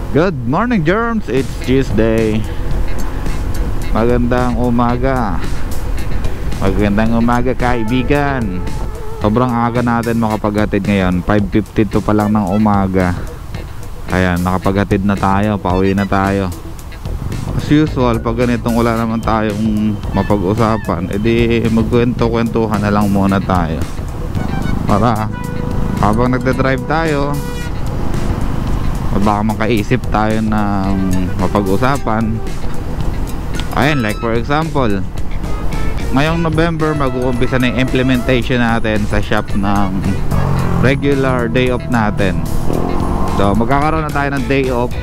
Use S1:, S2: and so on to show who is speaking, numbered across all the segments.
S1: Good morning, germs! It's Tuesday. Magandang umaga. Magandang umaga, kaibigan. Sobrang aga natin makapaghatid ngayon. 5:52 pa lang ng umaga. Ayan, nakapaghatid na tayo. Pauwi na tayo. As usual, pag ganitong wala naman tayong mapag-usapan, edi magkwento-kwentuhan na lang muna tayo. Para habang nagdadrive tayo, baka makaisip tayo ng mapag-usapan. Ayan, like for example, ngayong November mag-uumpisa na yung implementation natin sa shop ng regular day off natin. So magkakaroon na tayo ng day off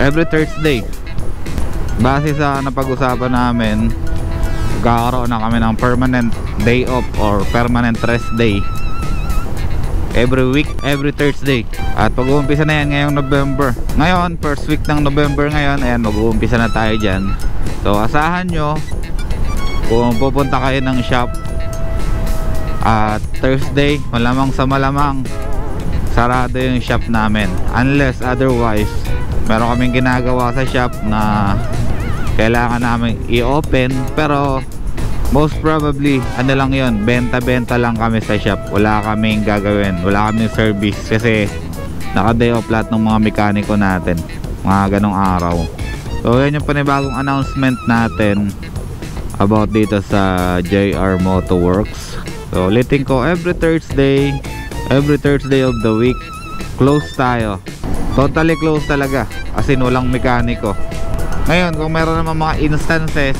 S1: every Thursday. Base sa napag-usapan namin, magkakaroon na kami ng permanent day off or permanent rest day every week, every Thursday. At mag-uumpisa na yan ngayong November. Ngayon, first week ng November ngayon, ayan, mag-uumpisa na tayo dyan. So asahan nyo, kung pupunta kayo ng shop at Thursday, malamang sa malamang sarado yung shop namin. Unless otherwise, meron kaming ginagawa sa shop na kailangan namin i-open. Pero most probably, ano lang yun, benta-benta lang kami sa shop. Wala kaming gagawin, wala kaming service. Kasi naka-day off lahat ng mga mekaniko natin, mga ganong araw. So yan yung panibagong announcement natin about dito sa JR Motoworks. So ulitin ko, every Thursday of the week, close tayo. Totally close talaga, as in walang mekaniko. Ngayon, kung meron naman mga instances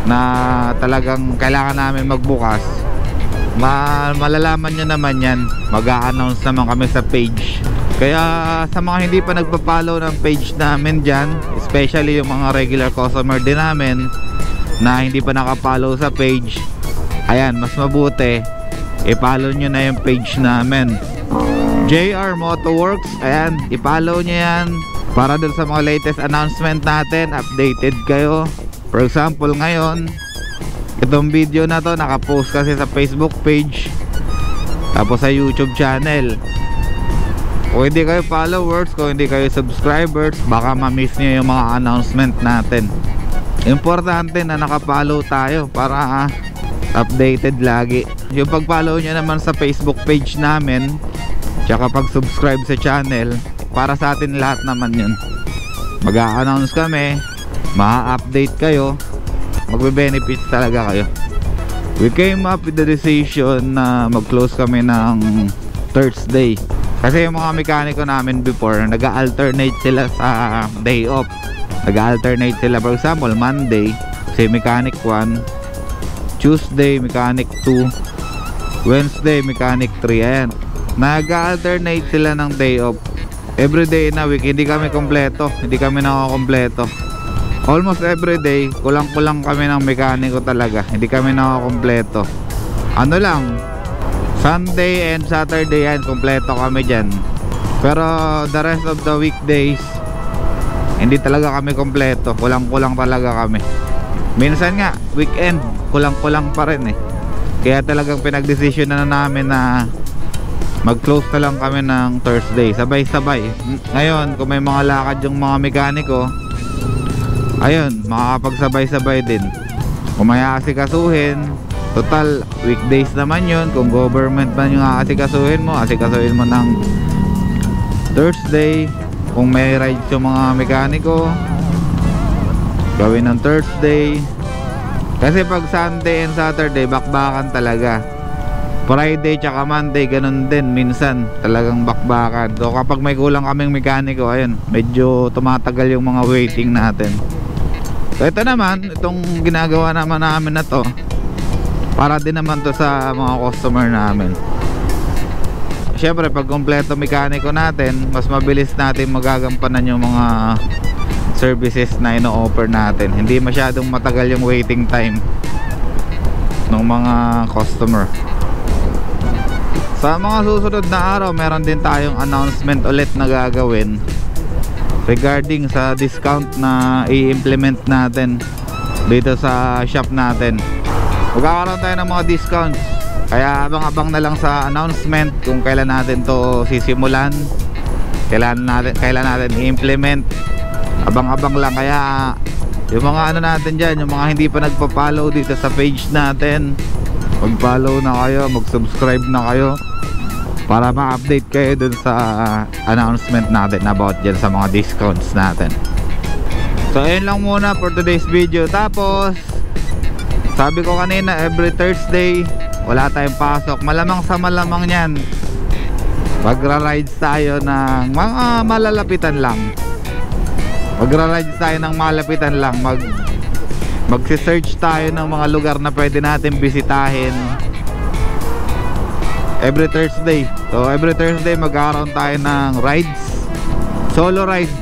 S1: na talagang kailangan namin magbukas, malalaman nyo naman yan. Mag-a-announce naman kami sa page. Kaya sa mga hindi pa nagpa-follow ng page namin dyan, especially yung mga regular customer din namin na hindi pa naka-follow sa page, ayan, mas mabuti i-follow nyo na yung page namin, JR Motoworks. Ayan, i-follow nyo yan para dun sa mga latest announcement natin, updated kayo. For example, ngayon itong video na to nakapost kasi sa Facebook page, tapos sa YouTube channel. Kung hindi kayo followers, kung hindi kayo subscribers, baka ma-miss nyo yung mga announcement natin. Importante na naka-follow tayo para updated lagi. Yung pag-follow nyo naman sa Facebook page namin, tsaka pag-subscribe sa channel, para sa atin lahat naman yun. Mag-a-announce kami, ma-update kayo, magbe-benefits talaga kayo. We came up with the decision na mag-close kami ng Thursday. Kasi yung mga mekaniko namin before, nag-alternate sila sa day off. Nag-alternate sila, for example, Monday, si mechanic 1, Tuesday, mechanic 2, Wednesday, mechanic 3. Ayan, nag-alternate sila ng day off. Every day in a week, hindi kami kompleto. Hindi kami nakakompleto. Almost every day, kulang-kulang kami ng mekaniko talaga. Hindi kami nakakompleto. Ano lang, Sunday and Saturday yan, kompleto kami dyan. Pero the rest of the weekdays, hindi talaga kami kompleto. Kulang-kulang talaga kami. Minsan nga, weekend, kulang-kulang pa rin eh. Kaya talagang pinag-decision na namin na mag-close na lang kami ng Thursday, sabay-sabay. Ngayon, kung may mga lakad yung mga mekaniko, ayun, makakapagsabay-sabay din. Kung may aasikasuhin, total weekdays naman yun. Kung government man yung aasikasuhin mo, asikasuhin mo ng Thursday. Kung may rides yung mga mekaniko, gawin ng Thursday. Kasi pag Sunday and Saturday, bakbakan talaga. Friday tsaka Monday, ganun din. Minsan talagang bakbakan. So kapag may kulang kaming mekaniko, ayun, medyo tumatagal yung mga waiting natin. So ito naman, itong ginagawa naman namin na to, para din naman to sa mga customer namin. Siyempre pag kompleto mekaniko natin, mas mabilis natin magagampanan yung mga services na ino-offer natin. Hindi masyadong matagal yung waiting time ng mga customer. Sa mga susunod na araw, meron din tayong announcement ulit na gagawin regarding sa discount na i-implement natin dito sa shop natin. Magkakaroon tayo ng mga discounts, kaya abang-abang na lang sa announcement kung kailan natin to sisimulan. kailan natin i-implement. Abang-abang lang. Kaya yung mga ano natin dyan, yung mga hindi pa nagpa-follow dito sa page natin, mag-follow na kayo, mag-subscribe na kayo para ma-update kayo dun sa announcement natin about dyan sa mga discounts natin. So ayun lang muna for today's video. Tapos sabi ko kanina, every Thursday wala tayong pasok. Malamang sa malamang yan, magra-rides tayo ng mga malalapitan lang. Magra-rides tayo ng malapitan lang. Magsi-search tayo ng mga lugar na pwede natin bisitahin every Thursday. So every Thursday magkakaroon tayo ng rides, solo ride,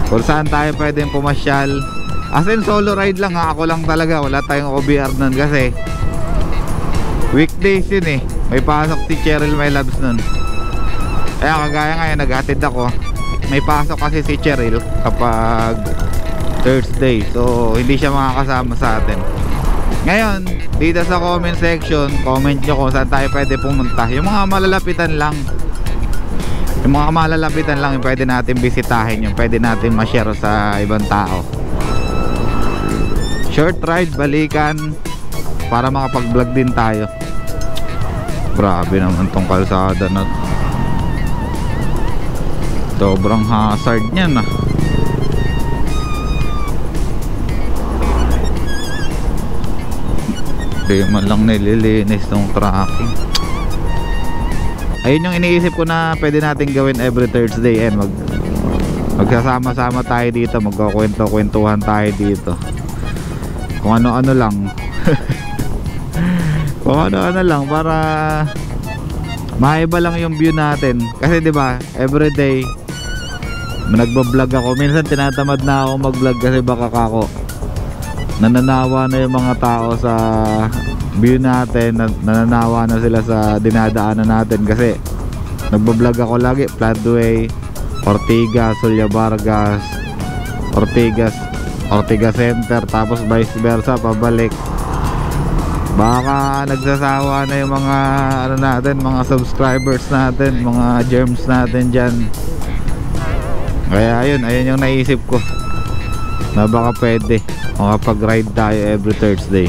S1: kung saan tayo pwedeng pumasyal. As in solo ride lang ha, ako lang talaga, wala tayong OBR nun kasi weekdays yun eh. May pasok si Cheryl My Loves nun. Kaya kagaya ngayon, naghatid ako. May pasok kasi si Cheryl kapag Thursday, so hindi siya makakasama sa atin. Ngayon, dito sa comment section, comment nyo kung saan tayo pwede pumunta. Yung mga malalapitan lang, yung mga malalapitan lang yung pwede natin bisitahin, yung pwede natin ma-share sa ibang tao. Short ride, balikan, para makapag-vlog din tayo. Grabe naman tong kalsada na sobrang hazard niyan ah. Hindi man lang nililinis tong tracking. Ayun yung iniisip ko na pwede natin gawin every Thursday. And magsasama-sama tayo dito, magkukwento-kwentuhan tayo dito, kung ano-ano lang. Kung ano-ano lang para maiba lang yung view natin. Kasi 'di ba, everyday nagba-vlog ako. Minsan tinatamad na ako mag-vlog kasi baka kako nananawa na yung mga tao sa view natin, nananawa na sila sa dinadaanan natin kasi nagba-vlog ako lagi. Floodway, Ortigas, Julia Vargas, Ortigas Center, tapos vice versa pabalik. Baka nagsasawa na yung mga ano natin, mga subscribers natin, mga germs natin dyan. Kaya ayun yung naisip ko na baka pwede makapag-ride tayo every Thursday.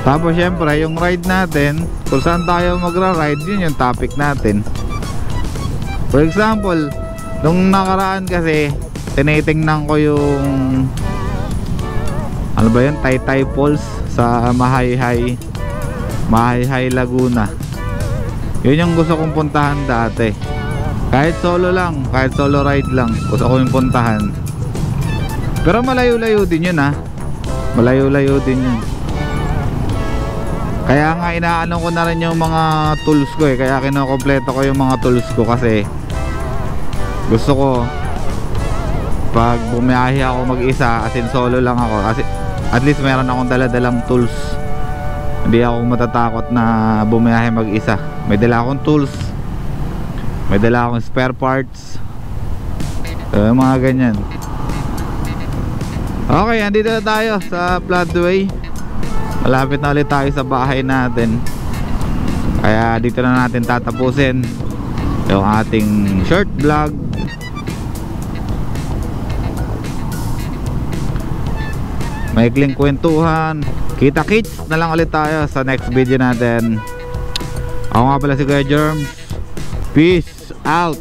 S1: Tapos syempre yung ride natin, kung saan tayo magra-ride, yun yung topic natin. For example, nung nakaraan kasi tinitingnan ko yung ano ba yun, Taytay Falls sa Mahayhay Laguna. Yun yung gusto kong puntahan dati. Kahit solo lang, kahit solo ride lang, gusto ko yung puntahan. Pero malayo-layo din yun ha. Malayo-layo din yun. Kaya nga inaano ko na rin yung mga tools ko eh. Kaya kinokompleto ko yung mga tools ko kasi gusto ko pag bumiyahe ako mag-isa, as in solo lang ako, kasi at least meron akong dala-dalang tools. Hindi ako matatakot na bumiyahe mag-isa. May dala akong tools, may dala akong spare parts, mga ganyan. Okay, andito na tayo sa Floodway. Malapit na ulit tayo sa bahay natin. Kaya dito na natin tatapusin yung ating short vlog. Maikling kwentuhan. Kita-kits na lang ulit tayo sa next video natin. Ako nga pala si Kuya Germs. Peace out.